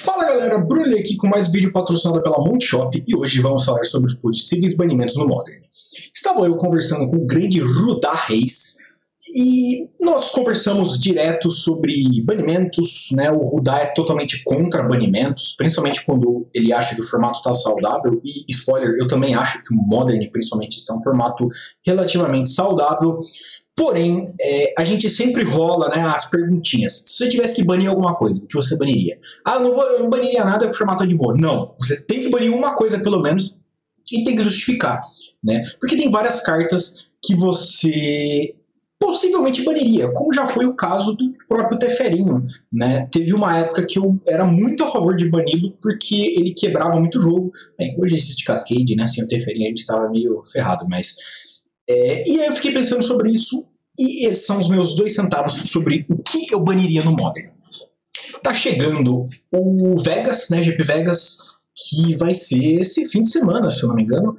Fala galera, Bruno aqui com mais um vídeo patrocinado pela Monte Shop e hoje vamos falar sobre os possíveis banimentos no Modern. Estava eu conversando com o grande Rudá Reis e nós conversamos direto sobre banimentos, né? O Rudá é totalmente contra banimentos, principalmente quando ele acha que o formato está saudável e, spoiler, eu também acho que o Modern principalmente está um formato relativamente saudável. Porém, a gente sempre rola, né, as perguntinhas. Se você tivesse que banir alguma coisa, o que você baniria? Ah, eu não baniria nada porque o formato é de boa. Não, você tem que banir uma coisa pelo menos e tem que justificar, né? Porque tem várias cartas que você possivelmente baniria, como já foi o caso do próprio Teferinho, né? Teve uma época que eu era muito a favor de bani-lo porque ele quebrava muito o jogo. Bem, hoje existe Cascade, né? Sem o Teferinho a gente estava meio ferrado, mas... e aí eu fiquei pensando sobre isso e esses são os meus 2 centavos sobre o que eu baniria no Modern. Tá chegando o Vegas, né, GP Vegas, que vai ser esse fim de semana, se eu não me engano,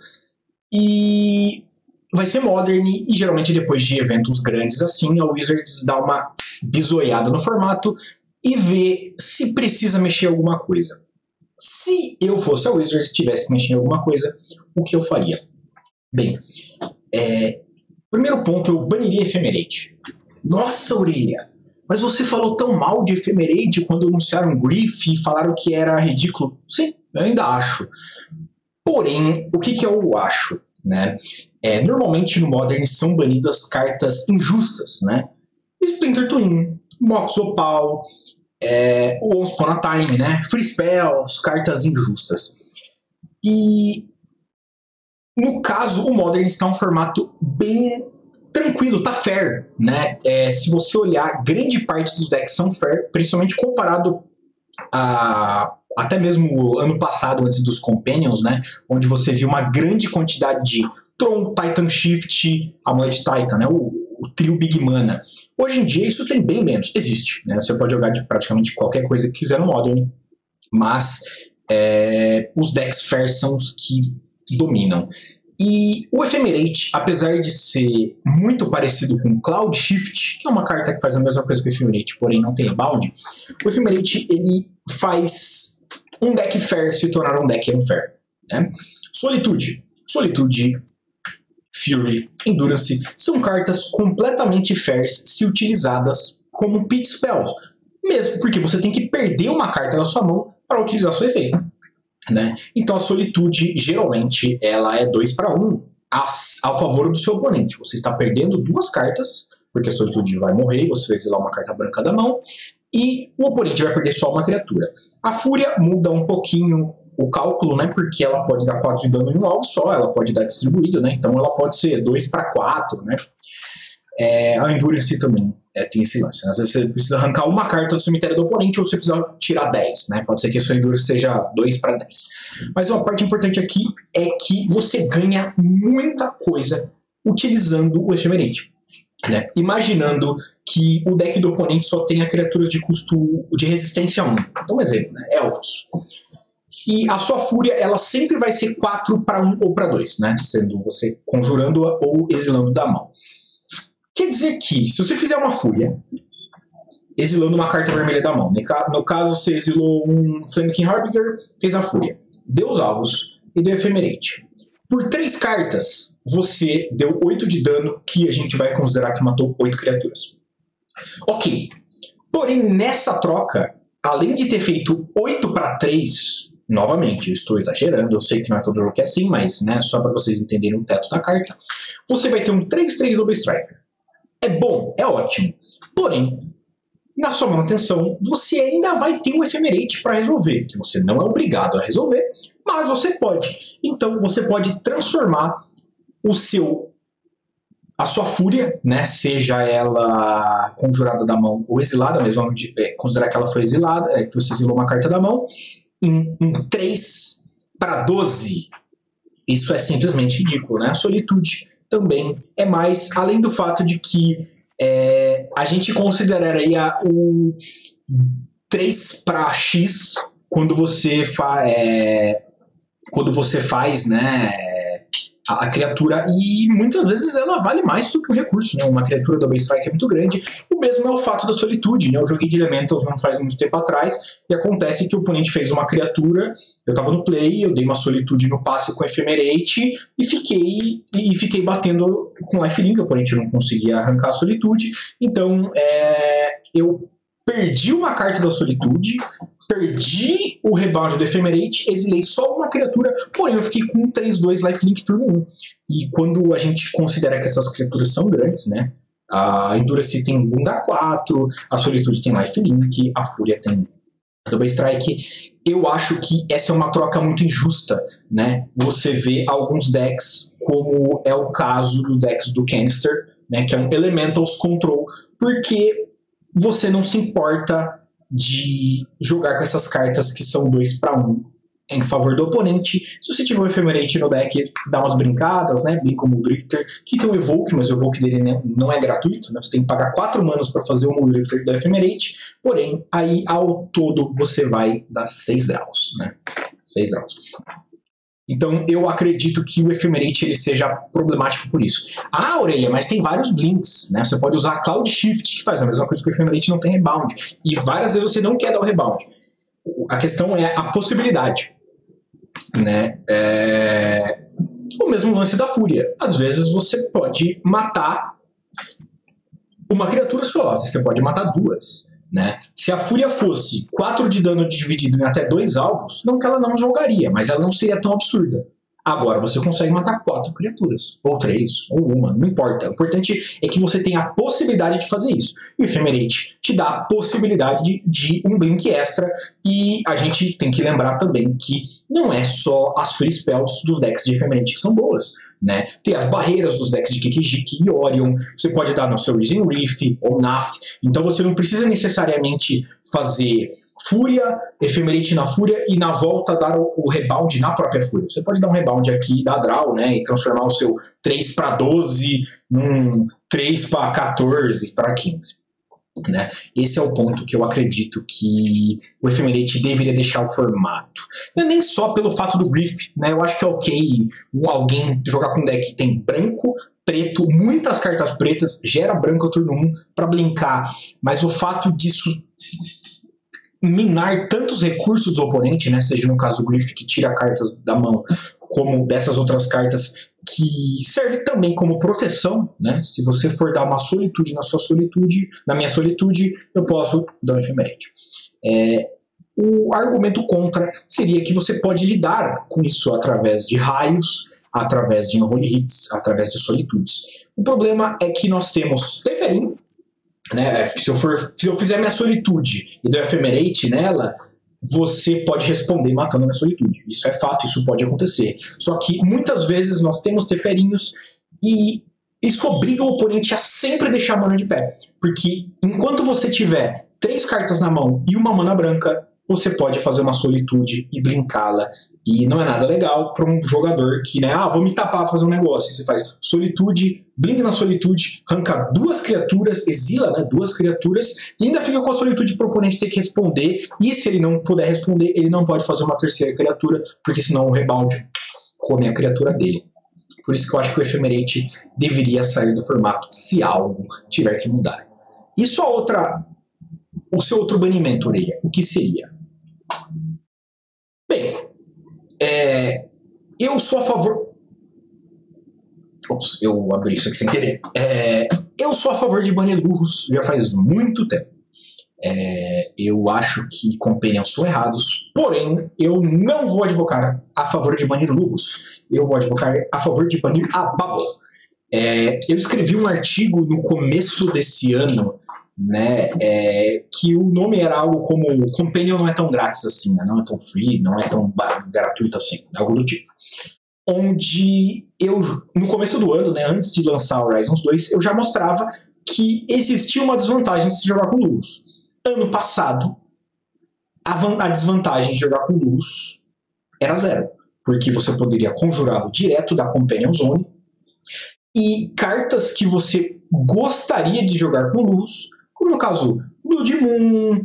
e vai ser Modern e geralmente depois de eventos grandes assim, a Wizards dá uma bisoiada no formato e vê se precisa mexer em alguma coisa. Se eu fosse a Wizards e tivesse que mexer em alguma coisa, o que eu faria? Bem, primeiro ponto, eu baniria Ephemerate. Nossa, Aurelia, mas você falou tão mal de Ephemerate quando anunciaram Grief e falaram que era ridículo. Sim, eu ainda acho. Porém, o que eu acho, né? Normalmente no Modern são banidas cartas injustas, né? Splinter Twin, Mox Opal, o Once Upon a Time, né? Free Spells, cartas injustas. E no caso, o Modern está um formato bem tranquilo, tá fair, né? Se você olhar, grande parte dos decks são fair, principalmente comparado a até mesmo ano passado, antes dos Companions, né? Onde você viu uma grande quantidade de Tron, Titan Shift, Amulet Titan, né? O trio Big Mana. Hoje em dia isso tem bem menos, existe, né? Você pode jogar de praticamente qualquer coisa que quiser no Modern, mas os decks fair são os que dominam. E o Ephemerate, apesar de ser muito parecido com Cloud Shift, que é uma carta que faz a mesma coisa que o Ephemerate, porém não tem rebound, o Ephemerate ele faz um deck fair se tornar um deck unfair, né? Solitude, Fury, Endurance são cartas completamente fairs se utilizadas como um pit spell, mesmo porque você tem que perder uma carta na sua mão para utilizar seu efeito. Né? Então a solitude geralmente ela é 2-1 ao favor do seu oponente. Você está perdendo 2 cartas, porque a solitude vai morrer, você vai exilar uma carta branca da mão, e o oponente vai perder só uma criatura. A fúria muda um pouquinho o cálculo, né? Porque ela pode dar 4 de dano em um alvo só, ela pode dar distribuído, né? Então ela pode ser 2-4, né? A Endurance também tem esse lance, né? Às vezes você precisa arrancar uma carta do cemitério do oponente ou você precisa tirar 10, né? Pode ser que a sua Endurance seja 2-10. Mas uma parte importante aqui é que você ganha muita coisa utilizando o Ephemerate, né? Imaginando que o deck do oponente só tenha criaturas de custo de resistência 1. Então um exemplo, né? Elfos. E a sua fúria, ela sempre vai ser 4-1 ou 2, né? Sendo você conjurando-a ou exilando da mão. Quer dizer que, se você fizer uma fúria, exilando uma carta vermelha da mão, no caso você exilou um Flaming Harbinger, fez a fúria, deu os alvos e deu Ephemerate. Por 3 cartas, você deu 8 de dano, que a gente vai considerar que matou 8 criaturas. Ok, porém nessa troca, além de ter feito 8-3, novamente, eu estou exagerando, eu sei que não é todo jogo que é assim, mas né, só para vocês entenderem o teto da carta, você vai ter um 3-3 Double Striker. É bom, é ótimo. Porém, na sua manutenção, você ainda vai ter um Ephemerate para resolver, que você não é obrigado a resolver, mas você pode. Então, você pode transformar a sua fúria, né, seja ela conjurada da mão ou exilada, mas vamos considerar que ela foi exilada, que você exilou uma carta da mão, em 3-12. Isso é simplesmente ridículo, né? A solitude também é mais, além do fato de que a gente consideraria o 3-X quando você faz, né, a criatura, e muitas vezes ela vale mais do que o recurso, né? Uma criatura Double Strike é muito grande. O mesmo é o fato da solitude, né? Eu joguei de Elementals não faz muito tempo atrás, e acontece que o oponente fez uma criatura, eu tava no play, eu dei uma solitude no passe com Ephemerate, e fiquei batendo com lifelink, o oponente não conseguia arrancar a solitude, então eu perdi uma carta da solitude, perdi o rebound do Ephemerate, exilei só uma criatura, porém eu fiquei com 3/2 lifelink turno 1. E quando a gente considera que essas criaturas são grandes, né? A Endurance tem bunda 4, a Solitude tem lifelink, a Fúria tem Double Strike. Eu acho que essa é uma troca muito injusta, né? Você vê alguns decks, como é o caso do decks do Canister, né? Que é um Elementals Control, porque você não se importa de jogar com essas cartas que são 2/1 em favor do oponente. Se você tiver um Ephemerate no deck, dá umas brincadas, né? Brinca como o Drifter, que tem o Evoke, mas o Evoke dele não é gratuito, né? Você tem que pagar 4 manas para fazer o Drifter do Ephemerate, porém, aí ao todo você vai dar 6 draws, né? 6 draws. Então eu acredito que o Ephemerate ele seja problemático por isso. Ah, Aurelia, mas tem vários blinks, né? Você pode usar a Cloud Shift, que faz a mesma coisa que o Ephemerate, não tem rebound. E várias vezes você não quer dar o rebound. A questão é a possibilidade, né? O mesmo lance da Fúria. Às vezes você pode matar uma criatura só, você pode matar 2. Né? Se a Fúria fosse 4 de dano dividido em até 2 alvos, não que ela não jogaria, mas ela não seria tão absurda. Agora você consegue matar 4 criaturas, ou 3, ou uma, não importa. O importante é que você tenha a possibilidade de fazer isso. E o Ephemerate te dá a possibilidade de um blink extra, e a gente tem que lembrar também que não é só as free spells dos decks de Ephemerate que são boas. Né? Tem as barreiras dos decks de Kikijiki e Orion, você pode dar no seu Risen Reef ou Naf, então você não precisa necessariamente fazer Fúria, Ephemerate na Fúria e na volta dar o rebound na própria Fúria. Você pode dar um rebound aqui, dar draw, né? E transformar o seu 3/12 num 3/14/15. Né? Esse é o ponto que eu acredito que o Ephemerate deveria deixar o formato. Não é nem só pelo fato do Griff, né? Eu acho que é ok alguém jogar com um deck que tem branco, preto, muitas cartas pretas, gera branco ao turno 1 para blinkar, mas o fato disso minar tantos recursos do oponente, né? Seja no caso do Griff, que tira cartas da mão, como dessas outras cartas que serve também como proteção, né? Se você for dar uma solitude na sua solitude, na minha solitude, eu posso dar um Ephemerate. O argumento contra seria que você pode lidar com isso através de raios, através de unholy hits, através de solitudes. O problema é que nós temos Teferi, né? Se eu fizer minha solitude e der Ephemerate nela, você pode responder matando na solitude. Isso é fato, isso pode acontecer. Só que muitas vezes nós temos Teferinhos e isso obriga o oponente a sempre deixar a mana de pé. Porque enquanto você tiver 3 cartas na mão e uma mana branca, você pode fazer uma solitude e blinká-la. E não é nada legal para um jogador que, né, vou me tapar para fazer um negócio. Você faz solitude, blink na solitude, arranca 2 criaturas, exila, né, 2 criaturas, e ainda fica com a solitude para o oponente ter que responder. E se ele não puder responder, ele não pode fazer uma 3ª criatura, porque senão o rebound come a criatura dele. Por isso que eu acho que o Ephemerate deveria sair do formato se algo tiver que mudar. E só o seu outro banimento, Orelha, o que seria? Bem, eu sou a favor... Ops, eu abri isso aqui sem querer. Eu sou a favor de banir Lurrus já faz muito tempo. Eu acho que Companions são errados, porém eu não vou advocar a favor de banir Lurrus. Eu vou advocar a favor de banir a Bubble. Eu escrevi um artigo no começo desse ano, né, que o nome era algo como Companion não é tão grátis assim, né, não é tão free, não é tão gratuito assim, algo do tipo. Onde eu, no começo do ano, né, antes de lançar Horizons 2, eu já mostrava que existia uma desvantagem de se jogar com Lurrus. Ano passado, a desvantagem de jogar com Lurrus era 0, porque você poderia conjurá-lo direto da Companion Zone, e cartas que você gostaria de jogar com Lurrus, como no caso Blood Moon,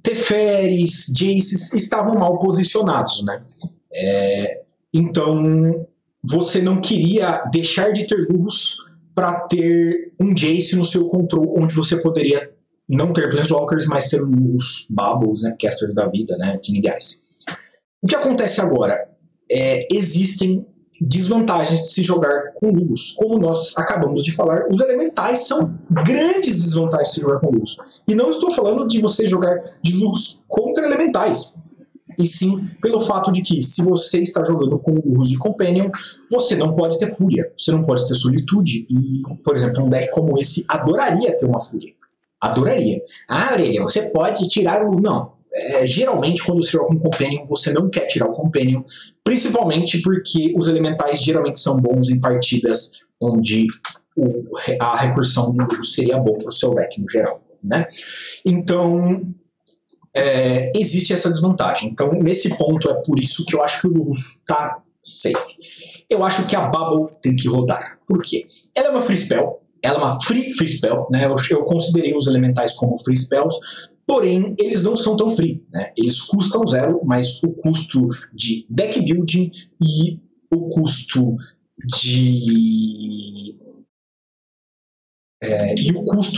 Teferis, Jaces, estavam mal posicionados, né? Então, você não queria deixar de ter Lurrus para ter um Jace no seu control, onde você poderia não ter Planeswalkers, mas ter os Bubbles, né, Casters da vida, né, Team Ice. O que acontece agora? Existem desvantagens de se jogar com Lurrus. Como nós acabamos de falar, os elementais são grandes desvantagens de se jogar com Lurrus. E não estou falando de você jogar de Lurrus contra elementais, e sim pelo fato de que, se você está jogando com Lurrus de Companion, você não pode ter Fúria, você não pode ter Solitude, e, por exemplo, um deck como esse adoraria ter uma Fúria. Adoraria. Ah, Aurelia, você pode tirar o... Não. Geralmente, quando você joga com Companion, você não quer tirar o Companion, principalmente porque os elementais geralmente são bons em partidas onde a recursão do Lurrus seria bom para o seu deck no geral, né? Então, existe essa desvantagem. Então, nesse ponto, é por isso que eu acho que o Lurrus tá safe. Eu acho que a Bubble tem que rodar. Por quê? Ela é uma free spell, ela é uma free spell, né? Eu considerei os elementais como free spells, porém, eles não são tão free, né? Eles custam 0, mas o custo de deck building e o custo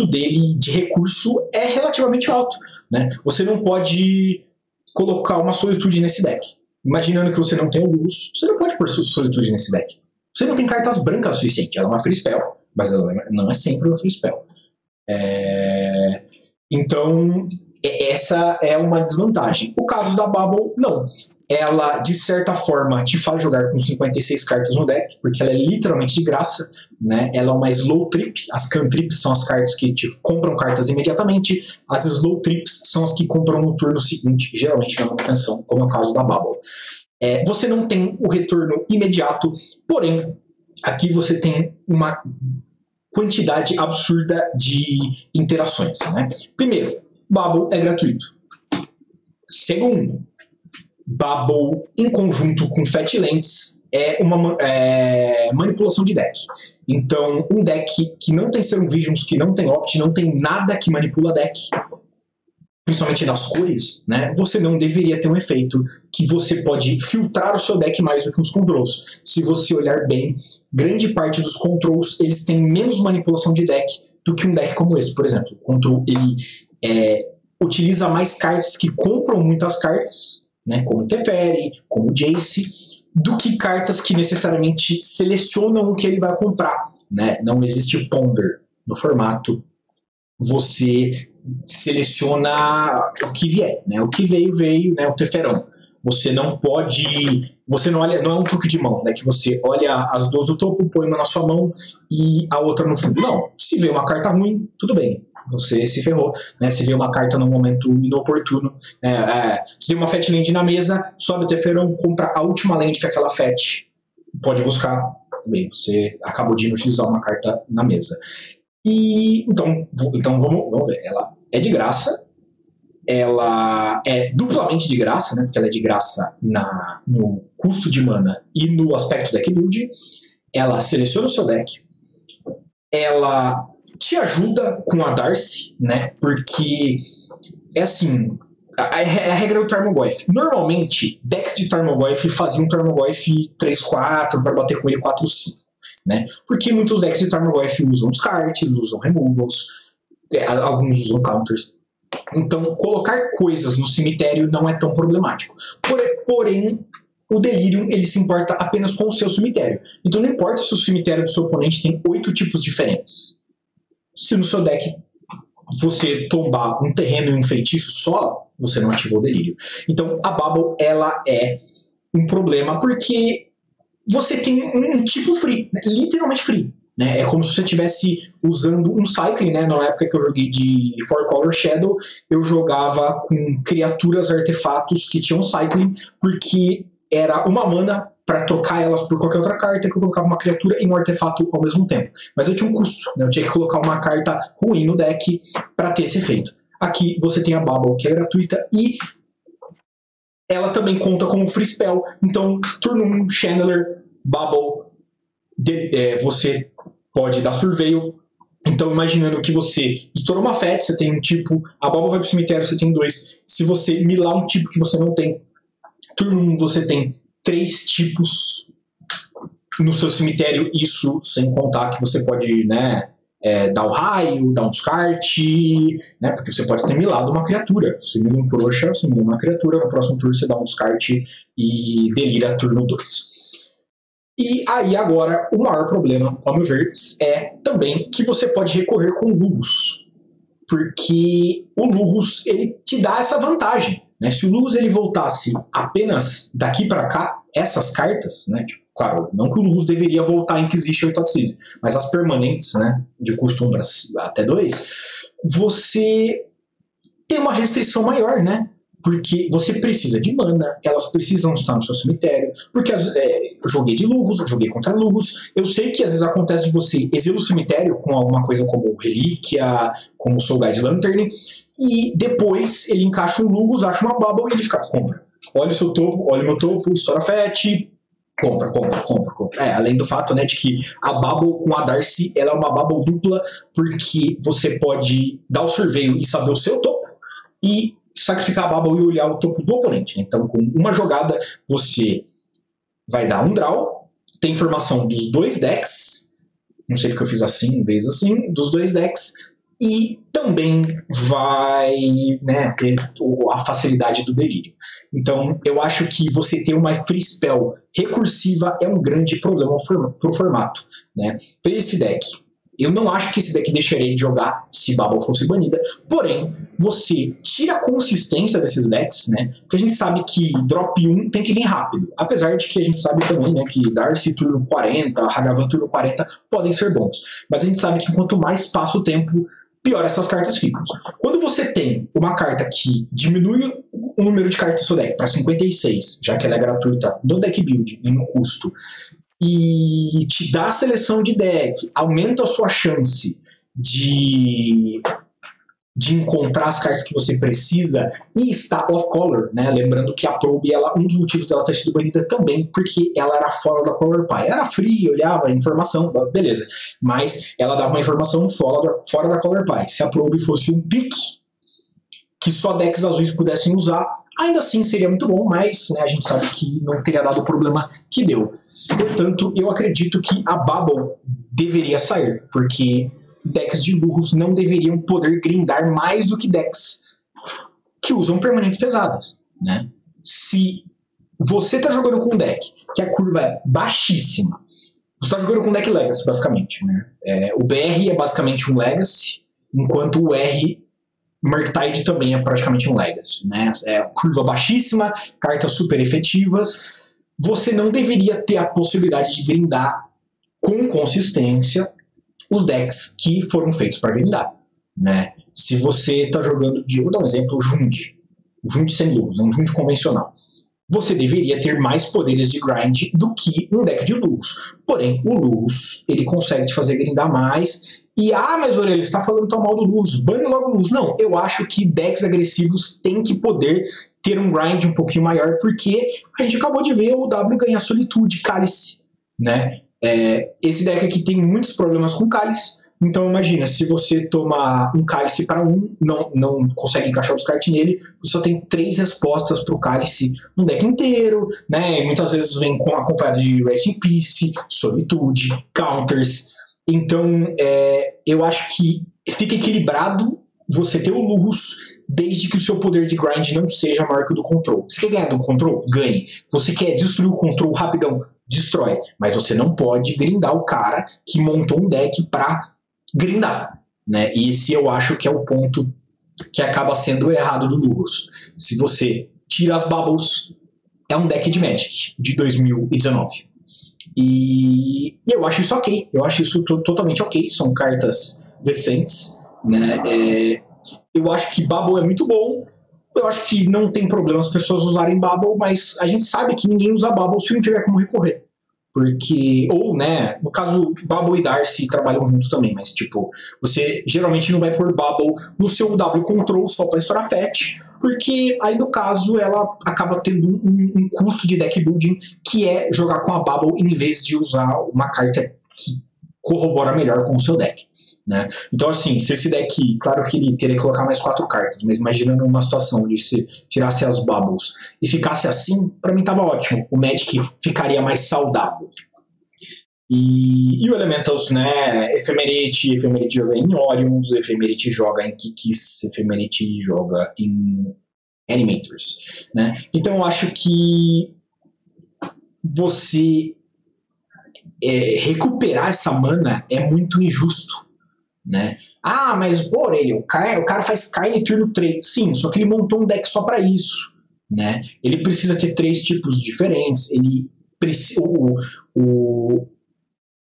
dele de recurso é relativamente alto, né? Você não pode colocar uma Solitude nesse deck. Imaginando que você não tem o Lurrus, você não pode pôr Solitude nesse deck. Você não tem cartas brancas o suficiente. Ela é uma free spell, mas ela não é sempre uma free spell. Então, essa é uma desvantagem. O caso da Bubble, não. Ela, de certa forma, te faz jogar com 56 cartas no deck, porque ela é literalmente de graça, né? Ela é uma slow trip. As cantrips são as cartas que te compram cartas imediatamente. As slow trips são as que compram no turno seguinte, geralmente na manutenção, como é o caso da Bubble. Você não tem o retorno imediato, porém, aqui você tem uma quantidade absurda de interações, né? Primeiro, Bubble é gratuito. Segundo, Bubble em conjunto com Fatlands é uma manipulação de deck. Então, um deck que não tem Serum Visions, que não tem Opt, não tem nada que manipula deck, principalmente nas cores, né? Você não deveria ter um efeito que você pode filtrar o seu deck mais do que os controls. Se você olhar bem, grande parte dos controls eles têm menos manipulação de deck do que um deck como esse, por exemplo. O control ele utiliza mais cartas que compram muitas cartas, né? Como Teferi, como Jace, do que cartas que necessariamente selecionam o que ele vai comprar, né? Não existe Ponder no formato. Você seleciona o que vier, né? O que veio, né? O Teferão. Você não pode... Você não olha... Não é um truque de mão, né? Que você olha as duas do topo, põe uma na sua mão e a outra no fundo. Não. Se vê uma carta ruim, tudo bem. Você se ferrou, né? Se vê uma carta no momento inoportuno, se vê uma Fat Land na mesa, sobe o Teferão, compra a última land que aquela Fat pode buscar. Bem, você acabou de inutilizar uma carta na mesa. E então vamos ver. Ela é de graça, ela é duplamente de graça, né? Porque ela é de graça no custo de mana e no aspecto deck build. Ela seleciona o seu deck, ela te ajuda com a Darcy, né? Porque é assim, a regra do Tarmogoyf. Normalmente, decks de Tarmogoyf faziam Tarmogoyf 3-4 para bater com ele 4-5. Né? Porque muitos decks de Tarmogoyf usam descartes, usam removals, alguns usam counters. Então, colocar coisas no cemitério não é tão problemático. Porém, o Delirium ele se importa apenas com o seu cemitério. Então, não importa se o cemitério do seu oponente tem 8 tipos diferentes. Se no seu deck você tombar um terreno e um feitiço só, você não ativou o Delírio. Então, a Bubble ela é um problema porque você tem um tipo free, né? Literalmente free. Né? É como se você estivesse usando um Cycling, né? Na época que eu joguei de 4-Color Shadow, eu jogava com criaturas, artefatos que tinham Cycling, porque era uma mana para trocar elas por qualquer outra carta que eu colocava uma criatura e um artefato ao mesmo tempo. Mas eu tinha um custo, né? Eu tinha que colocar uma carta ruim no deck para ter esse efeito. Aqui você tem a Bubble, que é gratuita, e ela também conta como free spell. Então, turno 1, Channeler, Bubble, você pode dar Surveil. Então, imaginando que você estourou uma Fat, você tem um tipo, a Bubble vai pro cemitério, você tem 2. Se você milar um tipo que você não tem, turno 1 você tem 3 tipos no seu cemitério, isso sem contar que você pode, né, dar o raio, dar um descarte, né, porque você pode ter milado uma criatura. Você mila um trouxa, você mila uma criatura, no próximo turno você dá um descarte e delira turno 2. E aí agora, o maior problema, ao meu ver, é também que você pode recorrer com Lurrus. Porque o Lurrus, ele te dá essa vantagem, né? Se o Lurrus ele voltasse apenas daqui para cá, essas cartas, né? Tipo, claro, não que o Lurrus deveria voltar em Inquisition e Toxicity, mas as permanentes, né? De custo 1 até 2, você tem uma restrição maior, né? Porque você precisa de mana, elas precisam estar no seu cemitério, porque eu joguei de Lurrus, eu joguei contra Lurrus, eu sei que às vezes acontece de você exila o cemitério com alguma coisa como Relíquia, como Soul Guide Lantern, e depois ele encaixa um Lurrus, acha uma Bubble e ele fica, compra. Olha o seu topo, olha o meu topo, História Fett, compra. Além do fato, né, de que a Bubble com a Darcy, ela é uma Bubble dupla, porque você pode dar o surveio e saber o seu topo, e sacrificar a Bubble e olhar o topo do oponente. Então, com uma jogada, você vai dar um draw, tem informação dos 2 decks, não sei porque eu fiz assim, em vez assim, dos 2 decks, e também vai, né, ter a facilidade do delírio. Então, eu acho que você ter uma free spell recursiva é um grande problema para o formato, né? Para esse deck, eu não acho que esse deck deixaria de jogar se Bubble fosse banida, porém, você tira a consistência desses decks, né? Porque a gente sabe que drop 1 tem que vir rápido, apesar de que a gente sabe também, né, que Darcy turno 40, Hagavan turno 40 podem ser bons, mas a gente sabe que quanto mais passa o tempo, pior essas cartas ficam. Quando você tem uma carta que diminui o número de cartas do seu deck para 56, já que ela é gratuita no deck build e no custo, e te dá a seleção de deck, aumenta a sua chance de encontrar as cartas que você precisa e está off-color, né? Lembrando que a Probe, um dos motivos dela ter sido banida também, porque ela era fora da Color Pie. Era free, olhava informação, beleza. Mas ela dava uma informação fora da Color Pie. Se a Probe fosse um pick que só decks azuis pudessem usar, ainda assim seria muito bom, mas, né, a gente sabe que não teria dado o problema que deu. Portanto, eu acredito que a Bubble deveria sair, porque decks de Lurrus não deveriam poder grindar mais do que decks que usam permanentes pesadas, né? Se você está jogando com um deck que a curva é baixíssima, você está jogando com um deck Legacy, basicamente, né? O BR é basicamente um Legacy, enquanto o R Murktide também é praticamente um Legacy, né? Curva baixíssima, cartas super efetivas. Você não deveria ter a possibilidade de grindar com consistência os decks que foram feitos para grindar, né? Se você está jogando vou dar um exemplo, o Jund sem Lurrus, um Jund convencional. Você deveria ter mais poderes de grind do que um deck de Lurrus. Porém, o Lurrus, ele consegue te fazer grindar mais. E, mas olha, ele está falando tão mal do Lurrus, bane logo o Lurrus. Não, eu acho que decks agressivos têm que poder ter um grind um pouquinho maior, porque a gente acabou de ver o W ganhar Solitude, Cálice, né? Esse deck aqui tem muitos problemas com Cálice, então imagina, se você toma um Cálice para não consegue encaixar o descarte nele, você só tem 3 respostas para o Cálice no deck inteiro, né? E muitas vezes vem acompanhado de Rest in Peace, Solitude, Counters. Então eu acho que fica equilibrado você ter o Lurrus, desde que o seu poder de grind não seja maior que o do control. Você quer ganhar do control? Ganhe. Você quer destruir o control rapidão? Destrói. Mas você não pode grindar o cara que montou um deck pra grindar, né? E esse eu acho que é o ponto que acaba sendo errado do Lurrus. Se você tira as Bubbles, é um deck de Magic de 2019. E eu acho isso ok. Eu acho isso totalmente ok. São cartas decentes, né? Eu acho que Bubble é muito bom. Eu acho que não tem problema as pessoas usarem Bubble, mas a gente sabe que ninguém usa Bubble se não tiver como recorrer. Porque, ou, né, no caso, Bubble e Darcy trabalham juntos também, mas, tipo, você geralmente não vai pôr Bubble no seu W Control só pra estourar Fetch, porque aí, no caso, ela acaba tendo um custo de deck building, que é jogar com a Bubble em vez de usar uma carta que corrobora melhor com o seu deck, né? Então, assim, se esse deck, claro que ele teria que colocar mais 4 cartas, mas imaginando uma situação onde se tirasse as Bubbles e ficasse assim, pra mim tava ótimo. O Magic ficaria mais saudável. E o Elementals, né? Ephemerate joga em Orions, Ephemerate joga em Kikis, Ephemerate joga em Animators, né? Então eu acho que você recuperar essa mana é muito injusto, né? Ah, mas pô, o cara faz Kyle turno 3. Sim, só que ele montou um deck só pra isso, né? Ele precisa ter 3 tipos diferentes, ele precisa... O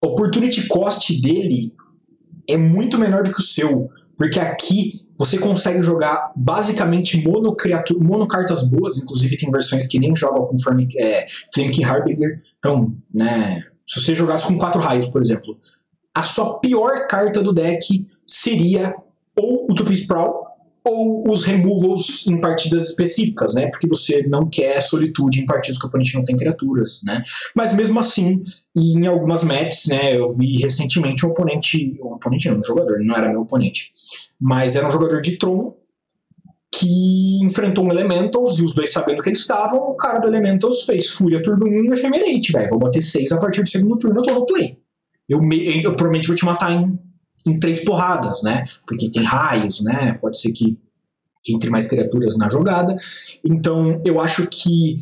opportunity cost dele é muito menor do que o seu, porque aqui você consegue jogar basicamente mono cartas boas, inclusive tem versões que nem jogam com Flame King Harbinger. Então, né, se você jogasse com 4 raios, por exemplo, a sua pior carta do deck seria ou o Tupi Sprawl ou os removals em partidas específicas, né? Porque você não quer solitude em partidas que o oponente não tem criaturas, né? Mas mesmo assim, em algumas matches, né? Eu vi recentemente um jogador, não era meu oponente, mas era um jogador de Tron que enfrentou um Elementals e os dois sabendo que eles estavam, o cara do Elementals fez Fúria turno 1 e Ephemerate, velho. Vou bater 6 a partir do segundo turno, eu tô no play. Eu provavelmente vou te matar em 3 porradas, né? Porque tem raios, né? Pode ser que entre mais criaturas na jogada. Então, eu acho que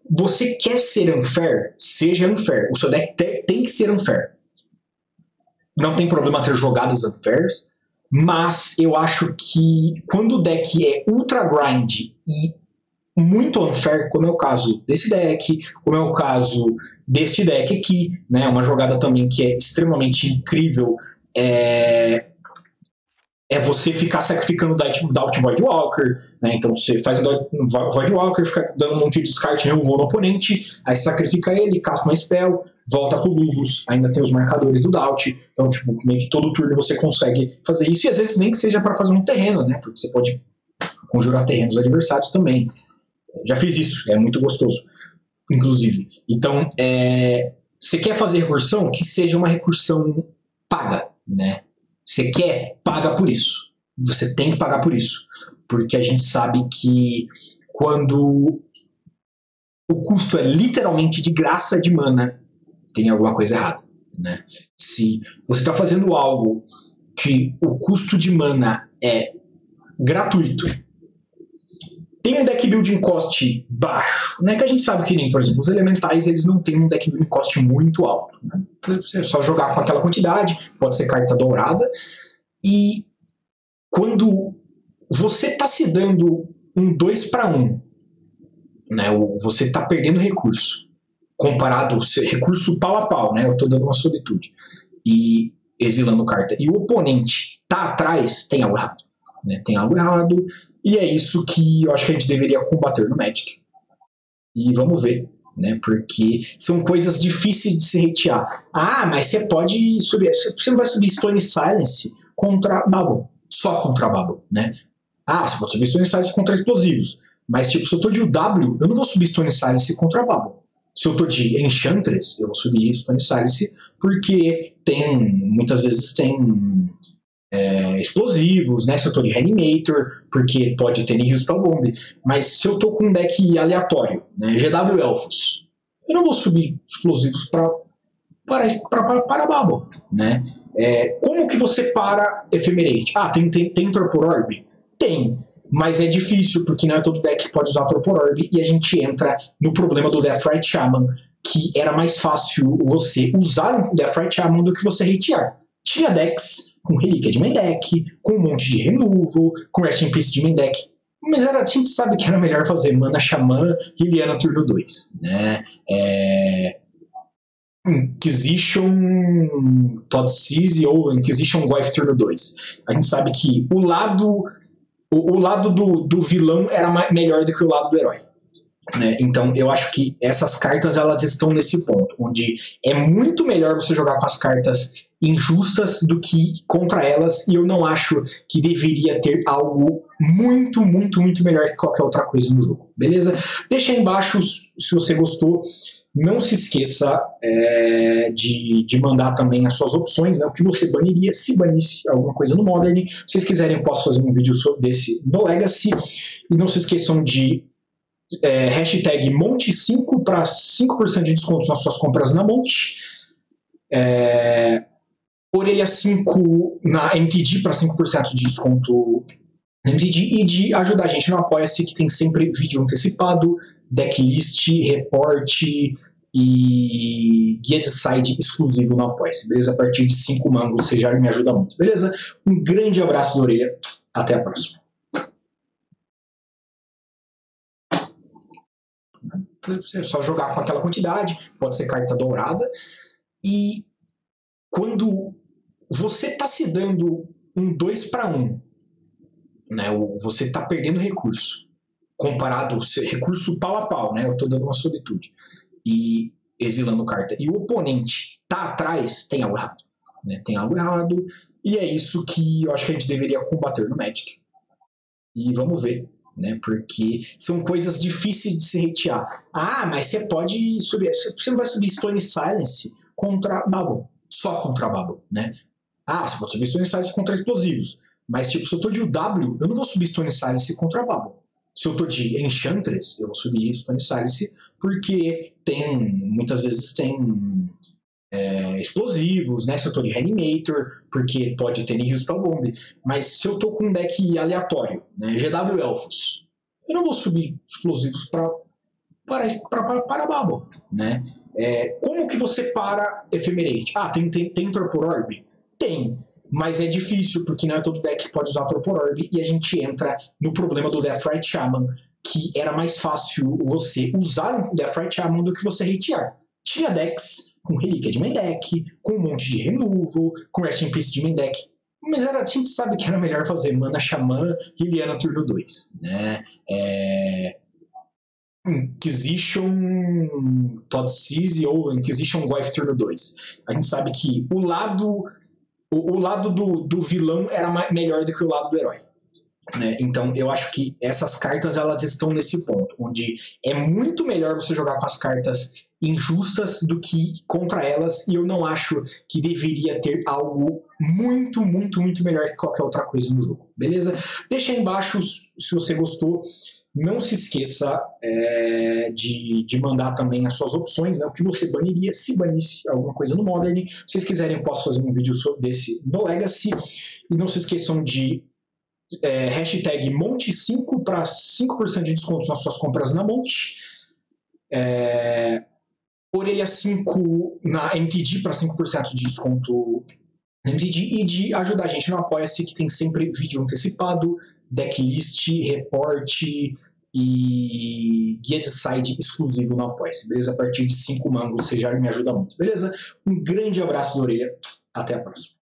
você quer ser unfair, seja unfair. O seu deck tem que ser unfair. Não tem problema ter jogadas unfair, mas eu acho que quando o deck é ultra grind e muito unfair, como é o caso desse deck, como é o caso deste deck aqui, né? Uma jogada também que é extremamente incrível é você ficar sacrificando o Doubt Voidwalker, né? Então você faz o Voidwalker, fica dando um monte de descarte, removou no oponente, aí você sacrifica ele, casta uma spell, volta com o Lulus, ainda tem os marcadores do Doubt, então tipo, meio que todo turno você consegue fazer isso, e às vezes nem que seja para fazer um terreno, né? Porque você pode conjurar terrenos adversários também. Já fiz isso, é muito gostoso, inclusive. Então, você quer fazer recursão? Que seja uma recursão paga, né? Você quer, paga por isso. Você tem que pagar por isso. Porque a gente sabe que quando o custo é literalmente de graça de mana, tem alguma coisa errada, né? Se você está fazendo algo que o custo de mana é gratuito, tem um deck building cost baixo, né? Que a gente sabe que nem, por exemplo, os elementais, eles não têm um deck building cost muito alto, né? É só jogar com aquela quantidade, pode ser carta dourada, e quando você está se dando um 2-1, né? Você está perdendo recurso, comparado ao recurso pau a pau, né? Eu estou dando uma solitude, e exilando carta, e o oponente está atrás, tem algo errado, né? Tem algo errado, e é isso que eu acho que a gente deveria combater no Magic. E vamos ver, né? Porque são coisas difíceis de se hatear. Ah, mas você pode subir. Você não vai subir Stone Silence contra Bubble. Só contra Bubble, né? Ah, você pode subir Stone Silence contra explosivos. Mas, tipo, se eu tô de UW, eu não vou subir Stone Silence contra Bubble. Se eu tô de Enchantress, eu vou subir Stone Silence porque muitas vezes tem explosivos, né? Se eu tô de Reanimator, porque pode ter Nihil Spellbomb. Mas se eu tô com um deck aleatório, né? GW Elfos, eu não vou subir explosivos para Bubble, né? Como que você para Ephemerate? Ah, tem Torpor Orb? Tem, mas é difícil, porque não é todo deck que pode usar Torpor Orb, e a gente entra no problema do Deathrite Shaman, que era mais fácil você usar um Deathrite Shaman do que você hatear. Tinha decks com Relíquia de main deck, com um monte de removal, com Rest in Peace de main deck, mas a gente sabe que era melhor fazer Mana Xamã e Liliana turno 2, né? Inquisition Thoughtseize ou Inquisition Goyf turno 2. A gente sabe que o lado do vilão era melhor do que o lado do herói, né? Então eu acho que essas cartas elas estão nesse ponto, onde é muito melhor você jogar com as cartas injustas do que contra elas, e eu não acho que deveria ter algo muito, muito, muito melhor que qualquer outra coisa no jogo, beleza? Deixa aí embaixo se você gostou Não se esqueça de mandar também as suas opções, né? O que você baniria, se banisse alguma coisa no Modern. Se vocês quiserem, eu posso fazer um vídeo desse no Legacy. E não se esqueçam de hashtag Monte5 para 5% de desconto nas suas compras na Monte. Orelha 5 na MTG para 5% de desconto na MTG. E de ajudar a gente no Apoia-se, que tem sempre vídeo antecipado, decklist, reporte e guia de side exclusivo no Apoia-se, beleza? A partir de 5 mangos você já me ajuda muito, beleza? Um grande abraço da Orelha, até a próxima. É só jogar com aquela quantidade, pode ser carta dourada, e quando você está se dando um 2-1, né, você está perdendo recurso, comparado recurso pau a pau, né, eu estou dando uma solitude, e exilando carta, e o oponente está atrás, tem algo errado, né, tem algo errado, e é isso que eu acho que a gente deveria combater no Magic. E vamos ver, né, porque são coisas difíceis de se hatear. Ah, mas você pode subir, você não vai subir Stone Silence contra Bubble, só contra Bubble, né? Ah, você pode subir Stone Silence contra explosivos, mas tipo, se eu tô de UW, eu não vou subir Stone Silence contra Bubble. Se eu tô de Enchantress, eu vou subir Stone Silence porque muitas vezes tem explosivos, né? Se eu tô de Reanimator, porque pode ter Nihil Spellbomb. Mas se eu tô com um deck aleatório, né? GW Elfos, eu não vou subir explosivos para Bubble, né? Como que você para Ephemerate? Ah, tem Torpor Orb? Tem, mas é difícil, porque não é todo deck que pode usar Torpor Orb, e a gente entra no problema do Deathrite Shaman, que era mais fácil você usar um Deathrite Shaman do que você hatear. Tinha decks com Relíquia de main deck, com um monte de removal, com Rest in Peace de main deck, mas a gente sabe que era melhor fazer Mana Xamã e Liliana turno 2, né? Inquisition Thoughtseize ou Inquisition Goyf turno 2. A gente sabe que o lado do vilão era melhor do que o lado do herói, né? Então eu acho que essas cartas elas estão nesse ponto, onde é muito melhor você jogar com as cartas injustas do que contra elas, e eu não acho que deveria ter algo muito, muito, muito melhor que qualquer outra coisa no jogo, beleza? Deixa aí embaixo se você gostou. Não se esqueça de mandar também as suas opções, né? O que você baniria, se banisse alguma coisa no Modern. Se vocês quiserem, eu posso fazer um vídeo desse no Legacy. E não se esqueçam de hashtag Monte5 para 5% de desconto nas suas compras na Monte. Orelha 5 na MTG para 5% de desconto na MTG. E de ajudar a gente no Apoia-se, que tem sempre vídeo antecipado, decklist, reporte e guia de side exclusivo no Apoia-se, beleza? A partir de 5 mangos você já me ajuda muito, beleza? Um grande abraço da Orelha, até a próxima.